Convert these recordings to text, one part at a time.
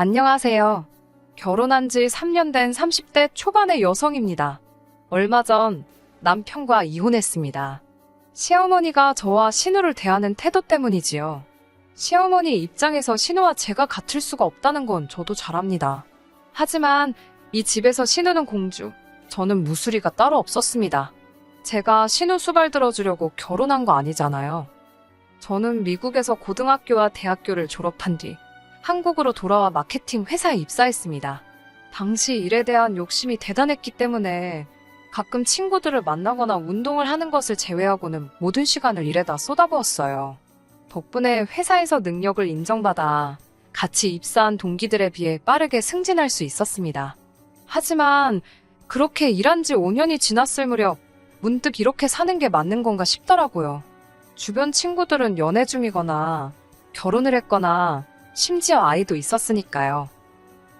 안녕하세요. 결혼한 지 3년 된 30대 초반의 여성입니다. 얼마 전 남편과 이혼했습니다. 시어머니가 저와 신우를 대하는 태도 때문이지요. 시어머니 입장에서 신우와 제가 같을 수가 없다는 건 저도 잘 압니다. 하지만 이 집에서 신우는 공주, 저는 무수리가 따로 없었습니다. 제가 신우 수발 들어주려고 결혼한 거 아니잖아요. 저는 미국에서 고등학교와 대학교를 졸업한 뒤 한국으로 돌아와 마케팅 회사에 입사했습니다. 당시 일에 대한 욕심이 대단했기 때문에 가끔 친구들을 만나거나 운동을 하는 것을 제외하고는 모든 시간을 일에다 쏟아부었어요. 덕분에 회사에서 능력을 인정받아 같이 입사한 동기들에 비해 빠르게 승진할 수 있었습니다. 하지만 그렇게 일한 지 5년이 지났을 무렵 문득 이렇게 사는 게 맞는 건가 싶더라고요. 주변 친구들은 연애 중이거나 결혼을 했거나 심지어 아이도 있었으니까요.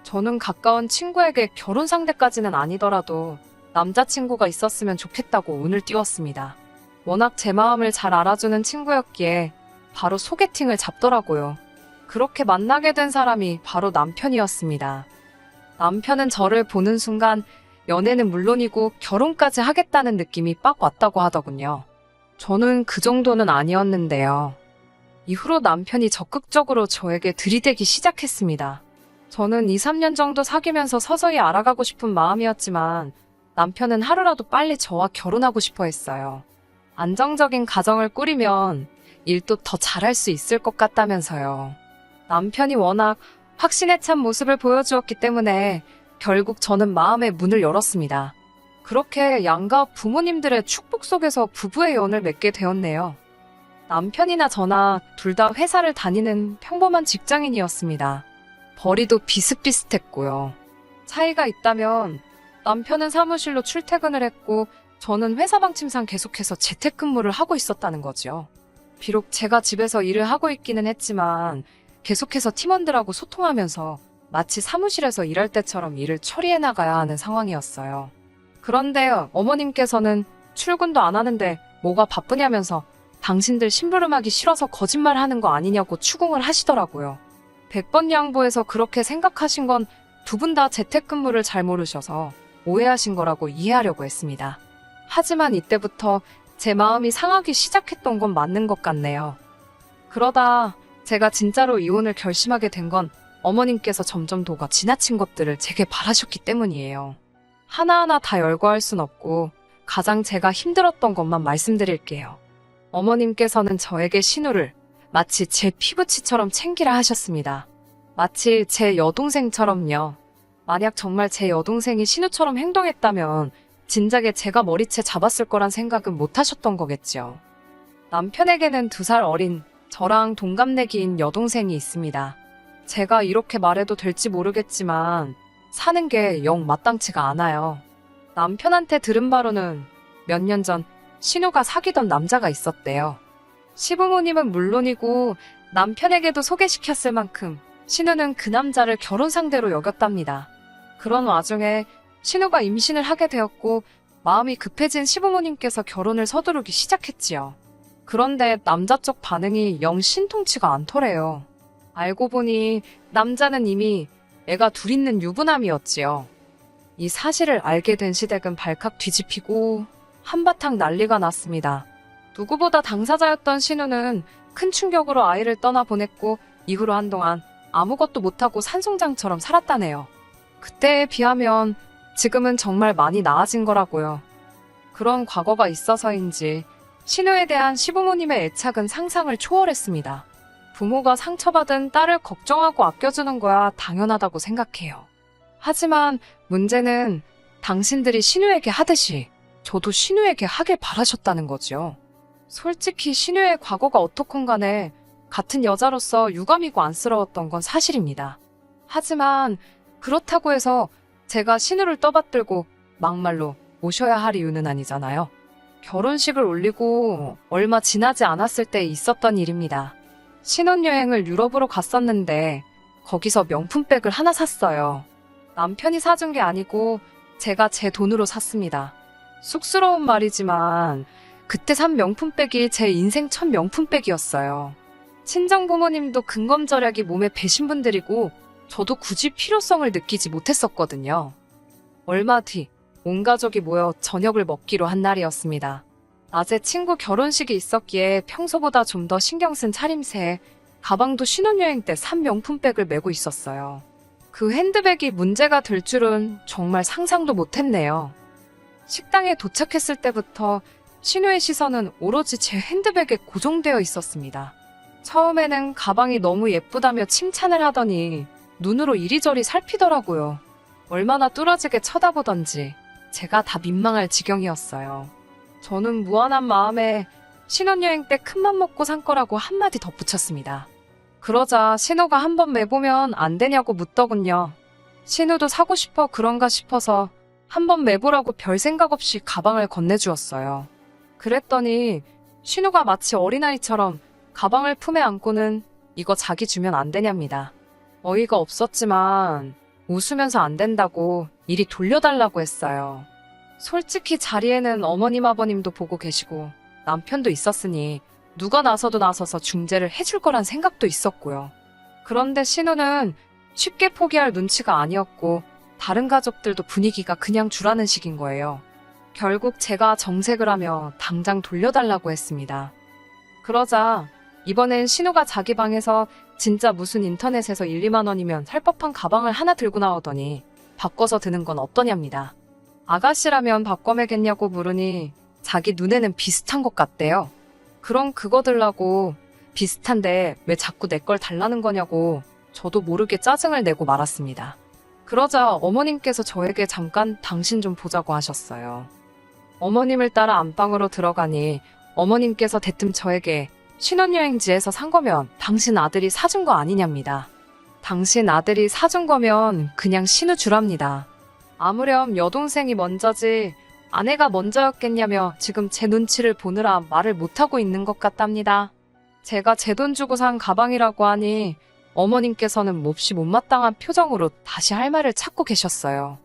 저는 가까운 친구에게 결혼 상대까지는 아니더라도 남자친구가 있었으면 좋겠다고 운을 띄웠습니다. 워낙 제 마음을 잘 알아주는 친구였기에 바로 소개팅을 잡더라고요. 그렇게 만나게 된 사람이 바로 남편이었습니다. 남편은 저를 보는 순간 연애는 물론이고 결혼까지 하겠다는 느낌이 빡 왔다고 하더군요. 저는 그 정도는 아니었는데요. 이후로 남편이 적극적으로 저에게 들이대기 시작했습니다. 저는 2, 3년 정도 사귀면서 서서히 알아가고 싶은 마음이었지만 남편은 하루라도 빨리 저와 결혼하고 싶어 했어요. 안정적인 가정을 꾸리면 일도 더 잘할 수 있을 것 같다면서요. 남편이 워낙 확신에 찬 모습을 보여주었기 때문에 결국 저는 마음의 문을 열었습니다. 그렇게 양가 부모님들의 축복 속에서 부부의 연을 맺게 되었네요. 남편이나 저나 둘 다 회사를 다니는 평범한 직장인이었습니다. 벌이도 비슷비슷했고요. 차이가 있다면 남편은 사무실로 출퇴근을 했고 저는 회사 방침상 계속해서 재택근무를 하고 있었다는 거죠. 비록 제가 집에서 일을 하고 있기는 했지만 계속해서 팀원들하고 소통하면서 마치 사무실에서 일할 때처럼 일을 처리해 나가야 하는 상황이었어요. 그런데 어머님께서는 출근도 안 하는데 뭐가 바쁘냐면서 당신들 심부름하기 싫어서 거짓말하는 거 아니냐고 추궁을 하시더라고요. 100번 양보해서 그렇게 생각하신 건 두 분 다 재택근무를 잘 모르셔서 오해하신 거라고 이해하려고 했습니다. 하지만 이때부터 제 마음이 상하기 시작했던 건 맞는 것 같네요. 그러다 제가 진짜로 이혼을 결심하게 된 건 어머님께서 점점 도가 지나친 것들을 제게 바라셨기 때문이에요. 하나하나 다 열거할 순 없고 가장 제가 힘들었던 것만 말씀드릴게요. 어머님께서는 저에게 신우를 마치 제 피부치처럼 챙기라 하셨습니다. 마치 제 여동생처럼요. 만약 정말 제 여동생이 신우처럼 행동했다면 진작에 제가 머리채 잡았을 거란 생각은 못 하셨던 거겠죠. 남편에게는 2살 어린 저랑 동갑내기인 여동생이 있습니다. 제가 이렇게 말해도 될지 모르겠지만 사는 게 영 마땅치가 않아요. 남편한테 들은 바로는 몇 년 전 신우가 사귀던 남자가 있었대요. 시부모님은 물론이고 남편에게도 소개시켰을 만큼 신우는 그 남자를 결혼 상대로 여겼답니다. 그런 와중에 신우가 임신을 하게 되었고 마음이 급해진 시부모님께서 결혼을 서두르기 시작했지요. 그런데 남자 쪽 반응이 영 신통치가 않더래요. 알고 보니 남자는 이미 애가 둘 있는 유부남이었지요. 이 사실을 알게 된 시댁은 발칵 뒤집히고 한바탕 난리가 났습니다. 누구보다 당사자였던 신우는 큰 충격으로 아이를 떠나보냈고 이후로 한동안 아무것도 못하고 산송장처럼 살았다네요. 그때에 비하면 지금은 정말 많이 나아진 거라고요. 그런 과거가 있어서인지 신우에 대한 시부모님의 애착은 상상을 초월했습니다. 부모가 상처받은 딸을 걱정하고 아껴주는 거야 당연하다고 생각해요. 하지만 문제는 당신들이 신우에게 하듯이 저도 신우에게 하길 바라셨다는 거죠. 솔직히 신우의 과거가 어떻건 간에 같은 여자로서 유감이고 안쓰러웠던 건 사실입니다. 하지만 그렇다고 해서 제가 신우를 떠받들고 막말로 모셔야 할 이유는 아니잖아요. 결혼식을 올리고 얼마 지나지 않았을 때 있었던 일입니다. 신혼여행을 유럽으로 갔었는데 거기서 명품백을 하나 샀어요. 남편이 사준 게 아니고 제가 제 돈으로 샀습니다. 쑥스러운 말이지만 그때 산 명품백이 제 인생 첫 명품백이었어요. 친정부모님도 근검절약이 몸에 배신 분들이고 저도 굳이 필요성을 느끼지 못했었거든요. 얼마 뒤, 온 가족이 모여 저녁을 먹기로 한 날이었습니다. 낮에 친구 결혼식이 있었기에 평소보다 좀 더 신경 쓴 차림새에 가방도 신혼여행 때 산 명품백을 메고 있었어요. 그 핸드백이 문제가 될 줄은 정말 상상도 못했네요. 식당에 도착했을 때부터 신우의 시선은 오로지 제 핸드백에 고정되어 있었습니다. 처음에는 가방이 너무 예쁘다며 칭찬을 하더니 눈으로 이리저리 살피더라고요. 얼마나 뚫어지게 쳐다보던지 제가 다 민망할 지경이었어요. 저는 무한한 마음에 신혼여행 때 큰맘 먹고 산 거라고 한마디 덧붙였습니다. 그러자 신우가 한번 매보면 안 되냐고 묻더군요. 신우도 사고 싶어 그런가 싶어서 한번 매보라고 별 생각 없이 가방을 건네주었어요. 그랬더니 신우가 마치 어린아이처럼 가방을 품에 안고는 이거 자기 주면 안 되냐입니다. 어이가 없었지만 웃으면서 안 된다고 이리 돌려달라고 했어요. 솔직히 자리에는 어머님 아버님도 보고 계시고 남편도 있었으니 누가 나서도 나서서 중재를 해줄 거란 생각도 있었고요. 그런데 신우는 쉽게 포기할 눈치가 아니었고 다른 가족들도 분위기가 그냥 주라는 식인 거예요. 결국 제가 정색을 하며 당장 돌려달라고 했습니다. 그러자 이번엔 신우가 자기 방에서 진짜 무슨 인터넷에서 1, 2만 원이면 살 법한 가방을 하나 들고 나오더니 바꿔서 드는 건 어떠냐입니다. 아가씨라면 바꿔 매겠냐고 물으니 자기 눈에는 비슷한 것 같대요. 그럼 그거 들라고 비슷한데 왜 자꾸 내 걸 달라는 거냐고 저도 모르게 짜증을 내고 말았습니다. 그러자 어머님께서 저에게 잠깐 당신 좀 보자고 하셨어요. 어머님을 따라 안방으로 들어가니 어머님께서 대뜸 저에게 신혼여행지에서 산 거면 당신 아들이 사준 거 아니냐입니다. 당신 아들이 사준 거면 그냥 신우 주랍니다. 아무렴 여동생이 먼저지 아내가 먼저였겠냐며 지금 제 눈치를 보느라 말을 못하고 있는 것 같답니다. 제가 제 돈 주고 산 가방이라고 하니 어머님께서는 몹시 못마땅한 표정으로 다시 할 말을 찾고 계셨어요.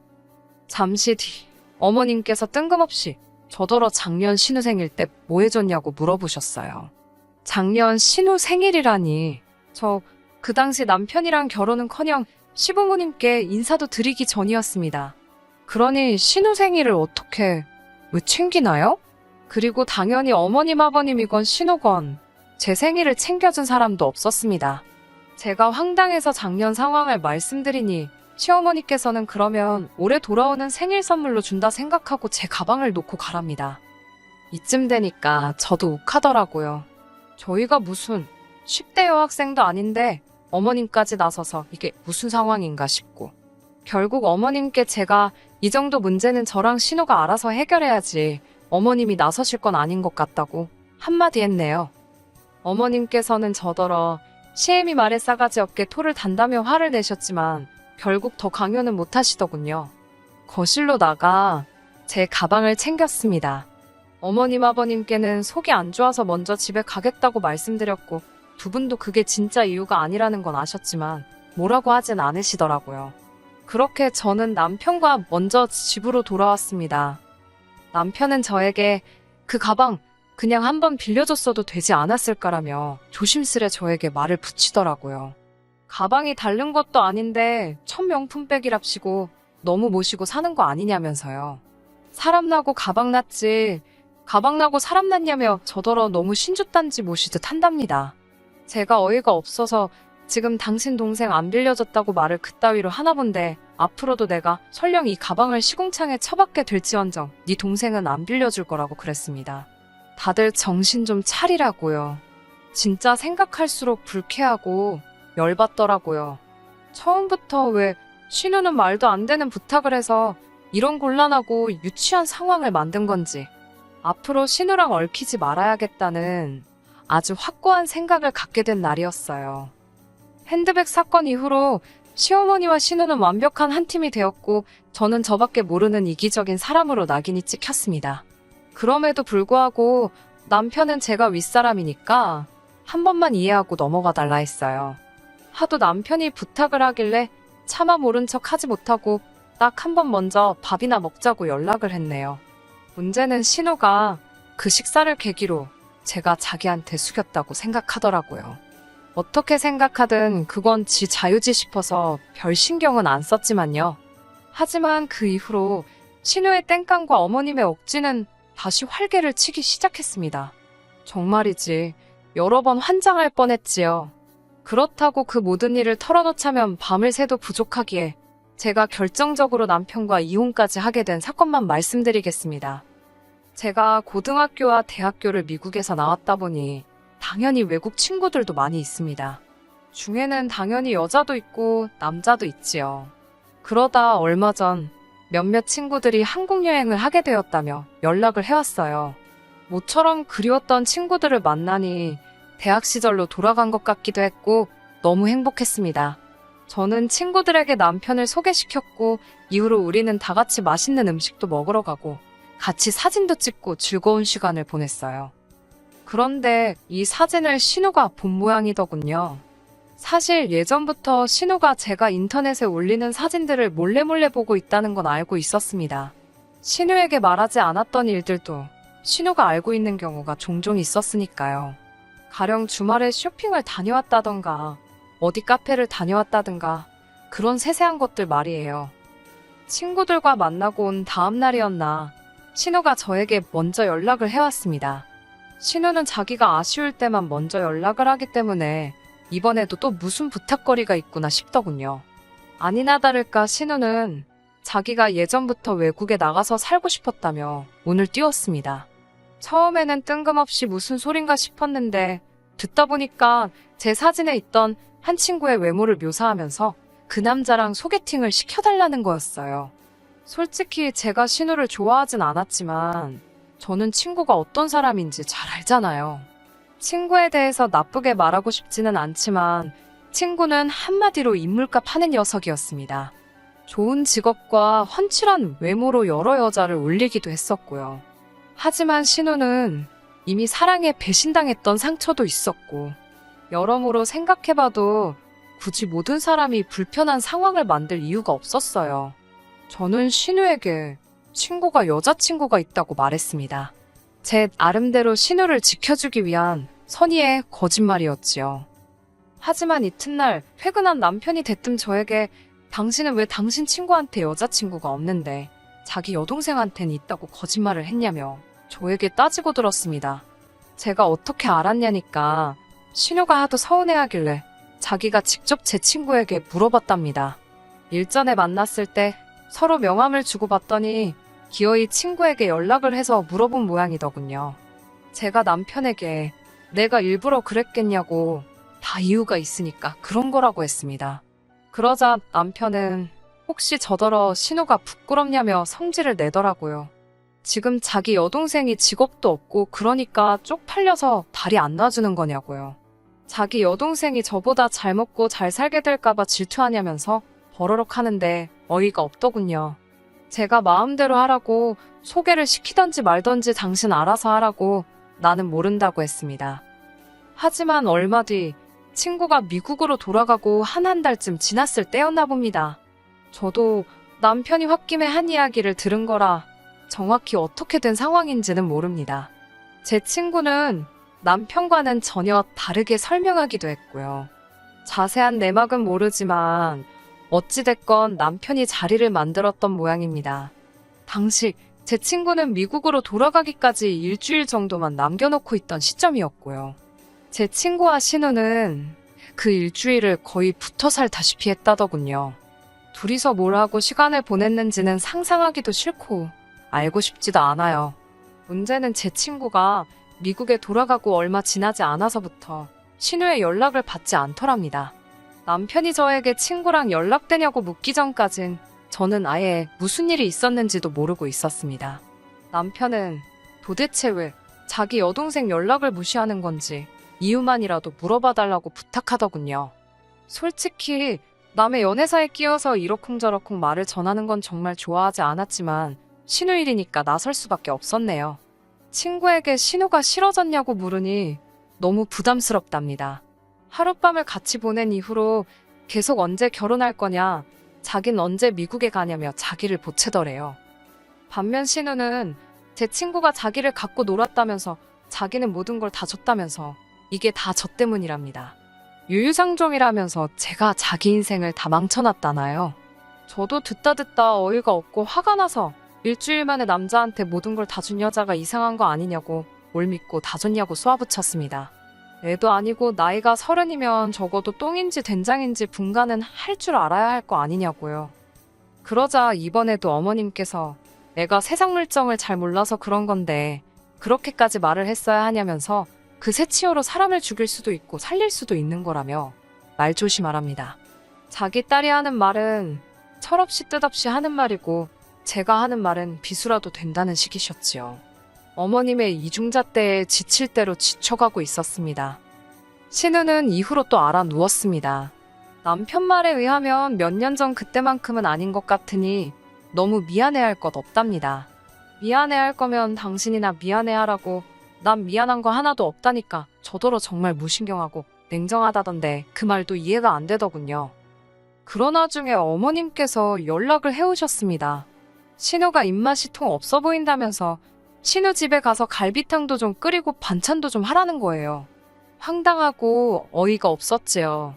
잠시 뒤 어머님께서 뜬금없이 저더러 작년 신우 생일 때 뭐 해줬냐고 물어보셨어요. 작년 신우 생일이라니 저 그 당시 남편이랑 결혼은커녕 시부모님께 인사도 드리기 전이었습니다. 그러니 신우 생일을 어떻게 왜 챙기나요? 그리고 당연히 어머님 아버님이건 신우건 제 생일을 챙겨준 사람도 없었습니다. 제가 황당해서 작년 상황을 말씀드리니 시어머니께서는 그러면 올해 돌아오는 생일 선물로 준다 생각하고 제 가방을 놓고 가랍니다. 이쯤 되니까 저도 욱하더라고요. 저희가 무슨 10대 여학생도 아닌데 어머님까지 나서서 이게 무슨 상황인가 싶고 결국 어머님께 제가 이 정도 문제는 저랑 신우가 알아서 해결해야지 어머님이 나서실 건 아닌 것 같다고 한마디 했네요. 어머님께서는 저더러 시애미 말에 싸가지 없게 토를 단다며 화를 내셨지만 결국 더 강요는 못하시더군요. 거실로 나가 제 가방을 챙겼습니다. 어머님 아버님께는 속이 안 좋아서 먼저 집에 가겠다고 말씀드렸고 두 분도 그게 진짜 이유가 아니라는 건 아셨지만 뭐라고 하진 않으시더라고요. 그렇게 저는 남편과 먼저 집으로 돌아왔습니다. 남편은 저에게 그 가방 그냥 한번 빌려줬어도 되지 않았을까라며 조심스레 저에게 말을 붙이더라고요. 가방이 다른 것도 아닌데 첫 명품백이랍시고 너무 모시고 사는 거 아니냐면서요. 사람 나고 가방 났지 가방 나고 사람 났냐며 저더러 너무 신주단지 모시듯 한답니다. 제가 어이가 없어서 지금 당신 동생 안 빌려줬다고 말을 그따위로 하나 본데 앞으로도 내가 설령 이 가방을 시궁창에 처박게 될지언정 네 동생은 안 빌려줄 거라고 그랬습니다. 다들 정신 좀 차리라고요. 진짜 생각할수록 불쾌하고 열받더라고요. 처음부터 왜 신우는 말도 안 되는 부탁을 해서 이런 곤란하고 유치한 상황을 만든 건지 앞으로 신우랑 얽히지 말아야겠다는 아주 확고한 생각을 갖게 된 날이었어요. 핸드백 사건 이후로 시어머니와 신우는 완벽한 한 팀이 되었고 저는 저밖에 모르는 이기적인 사람으로 낙인이 찍혔습니다. 그럼에도 불구하고 남편은 제가 윗사람이니까 한 번만 이해하고 넘어가 달라 했어요. 하도 남편이 부탁을 하길래 차마 모른 척 하지 못하고 딱 한 번 먼저 밥이나 먹자고 연락을 했네요. 문제는 신우가 그 식사를 계기로 제가 자기한테 숙였다고 생각하더라고요. 어떻게 생각하든 그건 지 자유지 싶어서 별 신경은 안 썼지만요. 하지만 그 이후로 신우의 땡깡과 어머님의 억지는 다시 활개를 치기 시작했습니다. 정말이지 여러 번 환장할 뻔했지요. 그렇다고 그 모든 일을 털어놓자면 밤을 새도 부족하기에 제가 결정적으로 남편과 이혼까지 하게 된 사건만 말씀드리겠습니다. 제가 고등학교와 대학교를 미국에서 나왔다 보니 당연히 외국 친구들도 많이 있습니다. 중에는 당연히 여자도 있고 남자도 있지요. 그러다 얼마 전 몇몇 친구들이 한국 여행을 하게 되었다며 연락을 해왔어요. 모처럼 그리웠던 친구들을 만나니 대학 시절로 돌아간 것 같기도 했고 너무 행복했습니다. 저는 친구들에게 남편을 소개시켰고 이후로 우리는 다 같이 맛있는 음식도 먹으러 가고 같이 사진도 찍고 즐거운 시간을 보냈어요. 그런데 이 사진을 신우가 본 모양이더군요. 사실 예전부터 신우가 제가 인터넷에 올리는 사진들을 몰래 보고 있다는 건 알고 있었습니다. 신우에게 말하지 않았던 일들도 신우가 알고 있는 경우가 종종 있었으니까요. 가령 주말에 쇼핑을 다녀왔다던가 어디 카페를 다녀왔다든가 그런 세세한 것들 말이에요. 친구들과 만나고 온 다음 날이었나 신우가 저에게 먼저 연락을 해왔습니다. 신우는 자기가 아쉬울 때만 먼저 연락을 하기 때문에 이번에도 또 무슨 부탁거리가 있구나 싶더군요. 아니나 다를까 신우는 자기가 예전부터 외국에 나가서 살고 싶었다며 운을 띄웠습니다. 처음에는 뜬금없이 무슨 소린가 싶었는데 듣다 보니까 제 사진에 있던 한 친구의 외모를 묘사하면서 그 남자랑 소개팅을 시켜달라는 거였어요. 솔직히 제가 신우를 좋아하진 않았지만 저는 친구가 어떤 사람인지 잘 알잖아요. 친구에 대해서 나쁘게 말하고 싶지는 않지만 친구는 한마디로 인물값 하는 녀석이었습니다. 좋은 직업과 훤칠한 외모로 여러 여자를 울리기도 했었고요. 하지만 신우는 이미 사랑에 배신당했던 상처도 있었고 여러모로 생각해봐도 굳이 모든 사람이 불편한 상황을 만들 이유가 없었어요. 저는 신우에게 친구가 여자친구가 있다고 말했습니다. 제 나름대로 신우를 지켜주기 위한 선의의 거짓말이었지요. 하지만 이튿날 퇴근한 남편이 대뜸 저에게 당신은 왜 당신 친구한테 여자친구가 없는데 자기 여동생한테는 있다고 거짓말을 했냐며 저에게 따지고 들었습니다. 제가 어떻게 알았냐니까 신우가 하도 서운해하길래 자기가 직접 제 친구에게 물어봤답니다. 일전에 만났을 때 서로 명함을 주고받더니 기어이 친구에게 연락을 해서 물어본 모양이더군요. 제가 남편에게 내가 일부러 그랬겠냐고 다 이유가 있으니까 그런 거라고 했습니다. 그러자 남편은 혹시 저더러 신우가 부끄럽냐며 성질을 내더라고요. 지금 자기 여동생이 직업도 없고 그러니까 쪽팔려서 다리 안 놔주는 거냐고요. 자기 여동생이 저보다 잘 먹고 잘 살게 될까봐 질투하냐면서 버러럭 하는데 어이가 없더군요. 제가 마음대로 하라고 소개를 시키던지 말던지 당신 알아서 하라고 나는 모른다고 했습니다. 하지만 얼마 뒤 친구가 미국으로 돌아가고 한 달쯤 지났을 때였나 봅니다. 저도 남편이 홧김에 한 이야기를 들은 거라 정확히 어떻게 된 상황인지는 모릅니다. 제 친구는 남편과는 전혀 다르게 설명하기도 했고요. 자세한 내막은 모르지만 어찌됐건 남편이 자리를 만들었던 모양입니다. 당시 제 친구는 미국으로 돌아가기까지 일주일 정도만 남겨놓고 있던 시점이었고요. 제 친구와 신우는 그 일주일을 거의 붙어 살다시피 했다더군요. 둘이서 뭘 하고 시간을 보냈는지는 상상하기도 싫고 알고 싶지도 않아요. 문제는 제 친구가 미국에 돌아가고 얼마 지나지 않아서부터 신우의 연락을 받지 않더랍니다. 남편이 저에게 친구랑 연락되냐고 묻기 전까진 저는 아예 무슨 일이 있었는지도 모르고 있었습니다. 남편은 도대체 왜 자기 여동생 연락을 무시하는 건지 이유만이라도 물어봐달라고 부탁하더군요. 솔직히 남의 연애사에 끼어서 이러쿵저러쿵 말을 전하는 건 정말 좋아하지 않았지만 신우 일이니까 나설 수밖에 없었네요. 친구에게 신우가 싫어졌냐고 물으니 너무 부담스럽답니다. 하룻밤을 같이 보낸 이후로 계속 언제 결혼할 거냐, 자긴 언제 미국에 가냐며 자기를 보채더래요. 반면 신우는 제 친구가 자기를 갖고 놀았다면서 자기는 모든 걸 다 줬다면서 이게 다 저 때문이랍니다. 유유상종이라면서 제가 자기 인생을 다 망쳐놨다나요. 저도 듣다 어이가 없고 화가 나서 일주일 만에 남자한테 모든 걸 다 준 여자가 이상한 거 아니냐고 뭘 믿고 다 줬냐고 쏘아붙였습니다. 애도 아니고 나이가 30이면 적어도 똥인지 된장인지 분간은 할 줄 알아야 할 거 아니냐고요. 그러자 이번에도 어머님께서 애가 세상 물정을 잘 몰라서 그런 건데 그렇게까지 말을 했어야 하냐면서 그 새치어로 사람을 죽일 수도 있고 살릴 수도 있는 거라며 말 조심하랍니다. 자기 딸이 하는 말은 철없이 뜻없이 하는 말이고 제가 하는 말은 비수라도 된다는 식이셨지요. 어머님의 이중잣대에 지칠 대로 지쳐가고 있었습니다. 신우는 이후로 또 알아 누웠습니다. 남편 말에 의하면 몇 년 전 그때만큼은 아닌 것 같으니 너무 미안해할 것 없답니다. 미안해할 거면 당신이나 미안해하라고 난 미안한 거 하나도 없다니까 저더러 정말 무신경하고 냉정하다던데 그 말도 이해가 안 되더군요. 그러나 중에 어머님께서 연락을 해오셨습니다. 신우가 입맛이 통 없어 보인다면서 신우 집에 가서 갈비탕도 좀 끓이고 반찬도 좀 하라는 거예요. 황당하고 어이가 없었지요.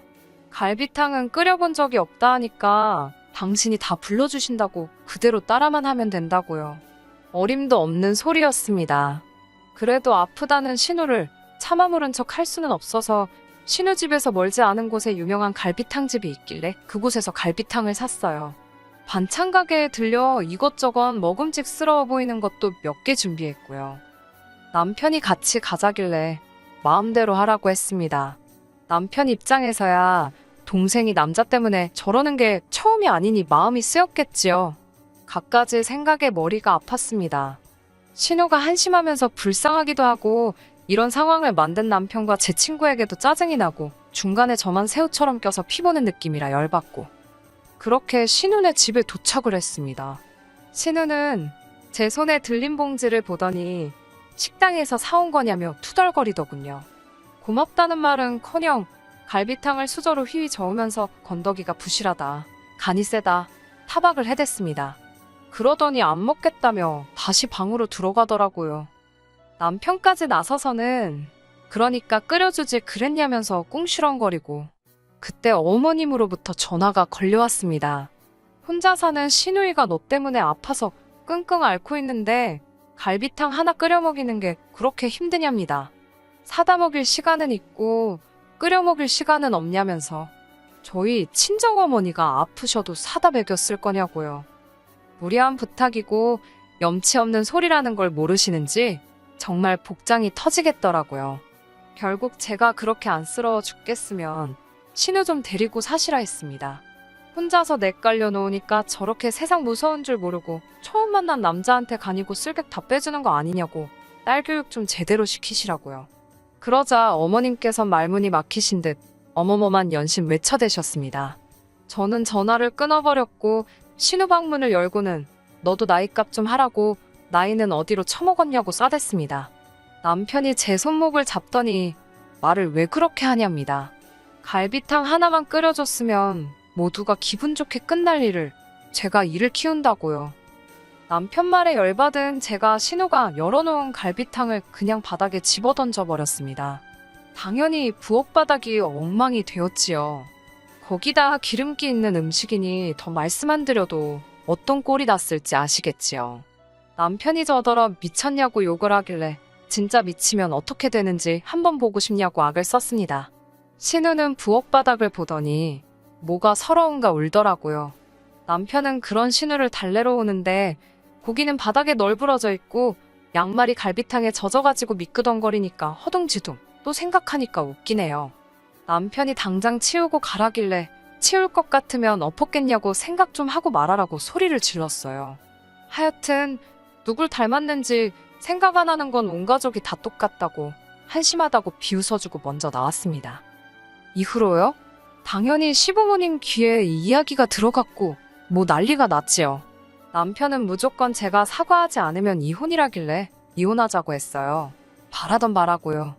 갈비탕은 끓여본 적이 없다 하니까 당신이 다 불러주신다고 그대로 따라만 하면 된다고요. 어림도 없는 소리였습니다. 그래도 아프다는 신우를 참아 모른 척 할 수는 없어서 신우 집에서 멀지 않은 곳에 유명한 갈비탕 집이 있길래 그곳에서 갈비탕을 샀어요. 반찬 가게에 들려 이것저것 먹음직스러워 보이는 것도 몇 개 준비했고요. 남편이 같이 가자길래 마음대로 하라고 했습니다. 남편 입장에서야 동생이 남자 때문에 저러는 게 처음이 아니니 마음이 쓰였겠지요. 갖가지 생각에 머리가 아팠습니다. 신우가 한심하면서 불쌍하기도 하고 이런 상황을 만든 남편과 제 친구에게도 짜증이 나고 중간에 저만 새우처럼 껴서 피보는 느낌이라 열받고 그렇게 신우네 집에 도착을 했습니다. 신우는 제 손에 들린 봉지를 보더니 식당에서 사온 거냐며 투덜거리더군요. 고맙다는 말은커녕 갈비탕을 수저로 휘휘 저으면서 건더기가 부실하다, 간이 세다, 타박을 해댔습니다. 그러더니 안 먹겠다며 다시 방으로 들어가더라고요. 남편까지 나서서는 그러니까 끓여주지 그랬냐면서 꿍시렁거리고 그때 어머님으로부터 전화가 걸려왔습니다. 혼자 사는 시누이가 너 때문에 아파서 끙끙 앓고 있는데 갈비탕 하나 끓여 먹이는 게 그렇게 힘드냐입니다. 사다 먹일 시간은 있고 끓여 먹일 시간은 없냐면서 저희 친정어머니가 아프셔도 사다 먹였을 거냐고요. 무리한 부탁이고 염치 없는 소리라는 걸 모르시는지 정말 복장이 터지겠더라고요. 결국 제가 그렇게 안쓰러워 죽겠으면 신우 좀 데리고 사시라 했습니다. 혼자서 냇깔려 놓으니까 저렇게 세상 무서운 줄 모르고 처음 만난 남자한테 간이고 쓸객 다 빼주는 거 아니냐고 딸 교육 좀 제대로 시키시라고요. 그러자 어머님께서 말문이 막히신 듯 어머머만 연신 외쳐대셨습니다. 저는 전화를 끊어버렸고 신우 방문을 열고는 너도 나이값 좀 하라고 나이는 어디로 처먹었냐고 싸댔습니다. 남편이 제 손목을 잡더니 말을 왜 그렇게 하냐입니다. 갈비탕 하나만 끓여줬으면 모두가 기분 좋게 끝날 일을 제가 이를 키운다고요. 남편 말에 열받은 제가 신우가 열어놓은 갈비탕을 그냥 바닥에 집어던져 버렸습니다. 당연히 부엌 바닥이 엉망이 되었지요. 거기다 기름기 있는 음식이니 더 말씀 안 드려도 어떤 꼴이 났을지 아시겠지요. 남편이 저더러 미쳤냐고 욕을 하길래 진짜 미치면 어떻게 되는지 한번 보고 싶냐고 악을 썼습니다. 신우는 부엌 바닥을 보더니 뭐가 서러운가 울더라고요. 남편은 그런 신우를 달래러 오는데 고기는 바닥에 널브러져 있고 양말이 갈비탕에 젖어가지고 미끄덩거리니까 허둥지둥 또 생각하니까 웃기네요. 남편이 당장 치우고 가라길래 치울 것 같으면 엎었겠냐고 생각 좀 하고 말하라고 소리를 질렀어요. 하여튼 누굴 닮았는지 생각 안 하는 건 온 가족이 다 똑같다고 한심하다고 비웃어주고 먼저 나왔습니다. 이후로요? 당연히 시부모님 귀에 이 이야기가 들어갔고 뭐 난리가 났지요. 남편은 무조건 제가 사과하지 않으면 이혼이라길래 이혼하자고 했어요. 바라던 바라고요.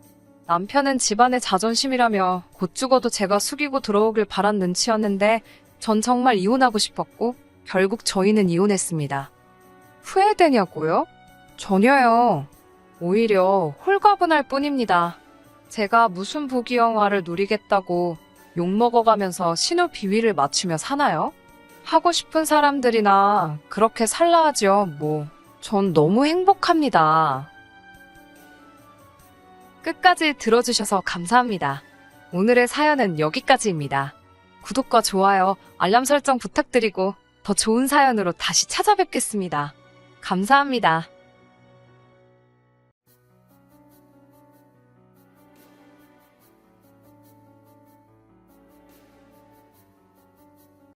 남편은 집안의 자존심이라며 곧 죽어도 제가 숙이고 들어오길 바란 눈치였는데 전 정말 이혼하고 싶었고 결국 저희는 이혼했습니다. 후회되냐고요? 전혀요. 오히려 홀가분할 뿐입니다. 제가 무슨 부귀영화를 누리겠다고 욕먹어가면서 신우 비위를 맞추며 사나요? 하고 싶은 사람들이나 그렇게 살라 하죠, 뭐. 전 너무 행복합니다. 끝까지 들어주셔서 감사합니다. 오늘의 사연은 여기까지입니다. 구독과 좋아요, 알람 설정 부탁드리고 더 좋은 사연으로 다시 찾아뵙겠습니다. 감사합니다.